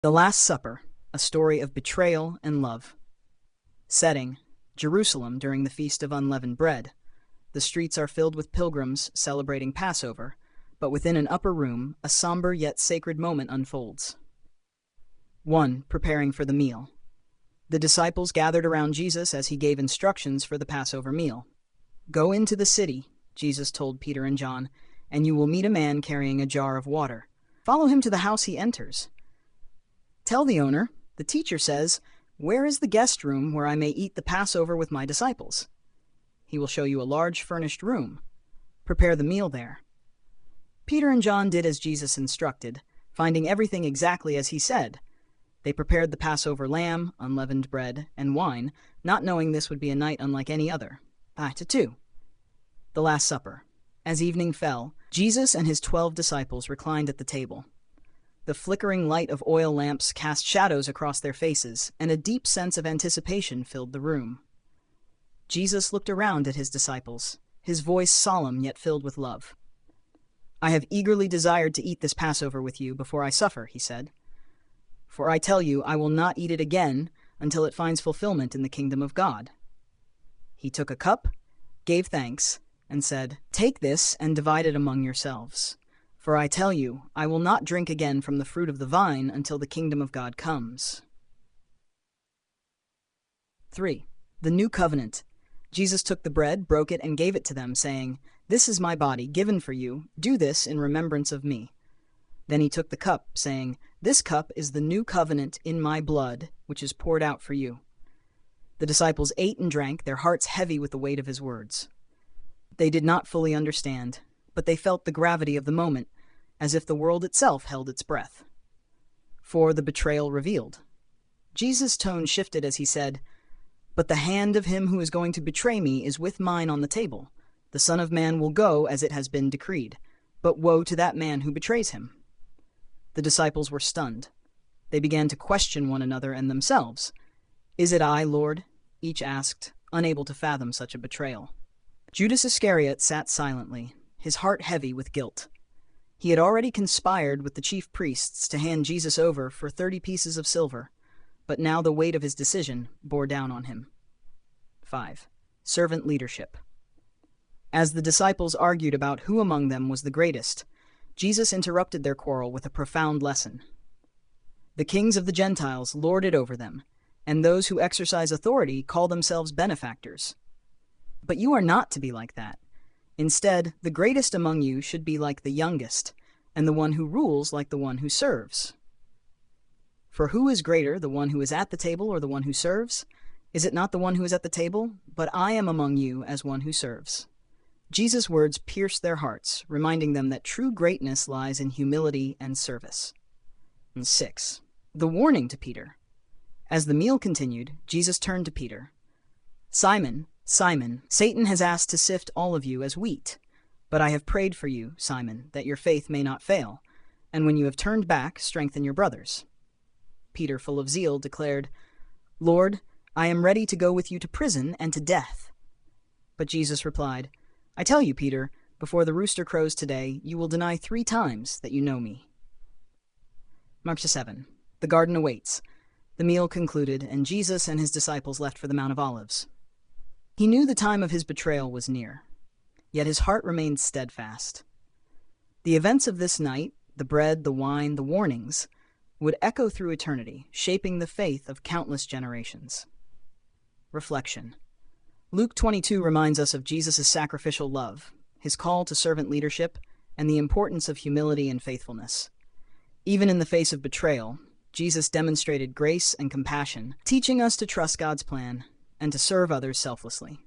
The Last Supper, a story of betrayal and love. Setting: Jerusalem during the Feast of Unleavened Bread. The streets are filled with pilgrims celebrating Passover, but within an upper room, a somber yet sacred moment unfolds. 1. Preparing for the meal. The disciples gathered around Jesus as he gave instructions for the Passover meal. "Go into the city," Jesus told Peter and John, "and you will meet a man carrying a jar of water. Follow him to the house he enters. Tell the owner, 'The teacher says, where is the guest room where I may eat the Passover with my disciples?' He will show you a large furnished room. Prepare the meal there." Peter and John did as Jesus instructed, finding everything exactly as he said. They prepared the Passover lamb, unleavened bread, and wine, not knowing this would be a night unlike any other. 2. The Last Supper. As evening fell, Jesus and his 12 disciples reclined at the table. The flickering light of oil lamps cast shadows across their faces, and a deep sense of anticipation filled the room. Jesus looked around at his disciples, his voice solemn yet filled with love. "I have eagerly desired to eat this Passover with you before I suffer," he said. "For I tell you, I will not eat it again until it finds fulfillment in the kingdom of God." He took a cup, gave thanks, and said, "Take this and divide it among yourselves. For I tell you, I will not drink again from the fruit of the vine until the kingdom of God comes." 3. The New Covenant. Jesus took the bread, broke it, and gave it to them, saying, "This is my body, given for you. Do this in remembrance of me." Then he took the cup, saying, "This cup is the new covenant in my blood, which is poured out for you." The disciples ate and drank, their hearts heavy with the weight of his words. They did not fully understand, but they felt the gravity of the moment, as if the world itself held its breath. 4. The betrayal revealed. Jesus' tone shifted as he said, "But the hand of him who is going to betray me is with mine on the table. The Son of Man will go as it has been decreed, but woe to that man who betrays him." The disciples were stunned. They began to question one another and themselves. "Is it I, Lord?" each asked, unable to fathom such a betrayal. Judas Iscariot sat silently, his heart heavy with guilt. He had already conspired with the chief priests to hand Jesus over for 30 pieces of silver, but now the weight of his decision bore down on him. 5. Servant leadership. As the disciples argued about who among them was the greatest, Jesus interrupted their quarrel with a profound lesson. "The kings of the Gentiles lord it over them, and those who exercise authority call themselves benefactors. But you are not to be like that. Instead, the greatest among you should be like the youngest, and the one who rules like the one who serves. For who is greater, the one who is at the table or the one who serves? Is it not the one who is at the table? But I am among you as one who serves." Jesus' words pierced their hearts, reminding them that true greatness lies in humility and service. 6. The warning to Peter. As the meal continued, Jesus turned to Peter. "Simon, Simon, Satan has asked to sift all of you as wheat. But I have prayed for you, Simon, that your faith may not fail. And when you have turned back, strengthen your brothers." Peter, full of zeal, declared, "Lord, I am ready to go with you to prison and to death." But Jesus replied, "I tell you, Peter, before the rooster crows today, you will deny 3 times that you know me." Mark 7. The garden awaits. The meal concluded, and Jesus and his disciples left for the Mount of Olives. He knew the time of his betrayal was near, yet his heart remained steadfast. The events of this night, the bread, the wine, the warnings, would echo through eternity, shaping the faith of countless generations. Reflection. Luke 22 reminds us of Jesus' sacrificial love, his call to servant leadership, and the importance of humility and faithfulness. Even in the face of betrayal, Jesus demonstrated grace and compassion, teaching us to trust God's plan and to serve others selflessly.